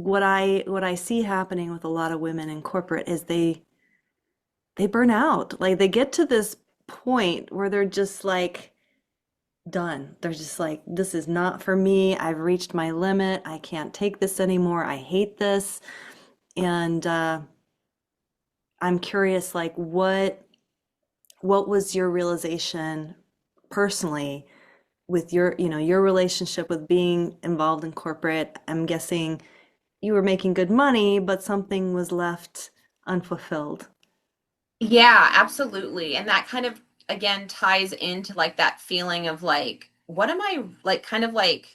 what I see happening with a lot of women in corporate is they burn out. Like they get to this point where they're just like done. They're just like, this is not for me. I've reached my limit. I can't take this anymore. I hate this. And I'm curious, like what was your realization personally with your relationship with being involved in corporate? I'm guessing you were making good money, but something was left unfulfilled. Yeah, absolutely. And that kind of again ties into like that feeling of like, what am I like kind of like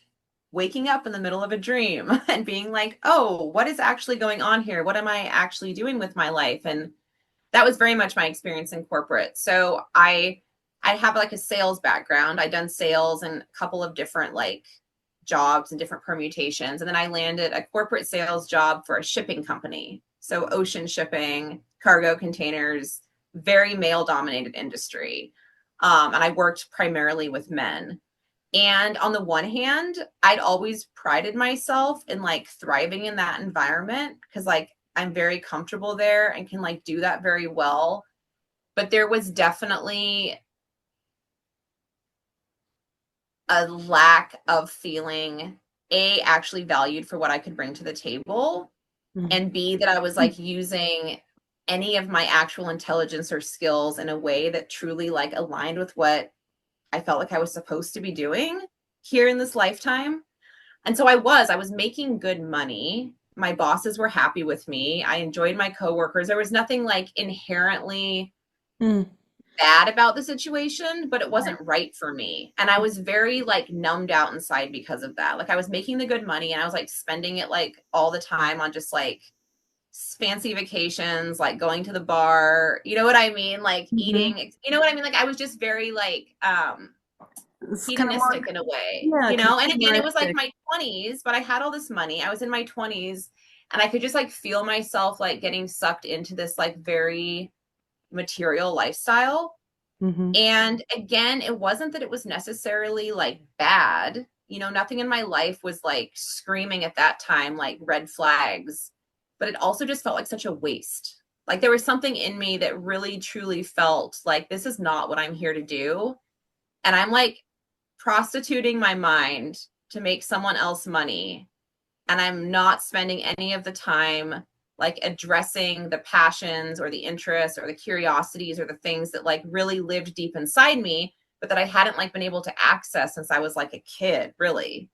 waking up in the middle of a dream and being like, oh, what is actually going on here? What am I actually doing with my life? And that was very much my experience in corporate. So I have like a sales background. I'd done sales and a couple of different like jobs and different permutations. And then I landed a corporate sales job for a shipping company. So ocean shipping, cargo containers, very male dominated industry. And I worked primarily with men. And on the one hand, I'd always prided myself in like thriving in that environment because like I'm very comfortable there and can like do that very well. But there was definitely a lack of feeling A, actually valued for what I could bring to the table, Mhm. and B, that I was like using any of my actual intelligence or skills in a way that truly like aligned with what I felt like I was supposed to be doing here in this lifetime. And so I was making good money. My bosses were happy with me. I enjoyed my coworkers. There was nothing like inherently Mm, bad about the situation, but it right. wasn't right for me. And I was very like numbed out inside because of that. Like I was making the good money and I was like spending it like all the time on just like fancy vacations, like going to the bar, you know what I mean? Like Hmm. eating, you know what I mean? Like I was just very like It's kind of more, hedonistic in a way, yeah, you know? And again, it was like consumeristic. my 20s, but I had all this money. I was in my 20s and I could just like feel myself like getting sucked into this like very material lifestyle. Hmm. And again, it wasn't that it was necessarily like bad. You know, nothing in my life was like screaming at that time like red flags, but it also just felt like such a waste. Like there was something in me that really truly felt like this is not what I'm here to do. And I'm like prostituting my mind to make someone else money. And I'm not spending any of the time like addressing the passions or the interests or the curiosities or the things that like really lived deep inside me, but that I hadn't like been able to access since I was like a kid, really.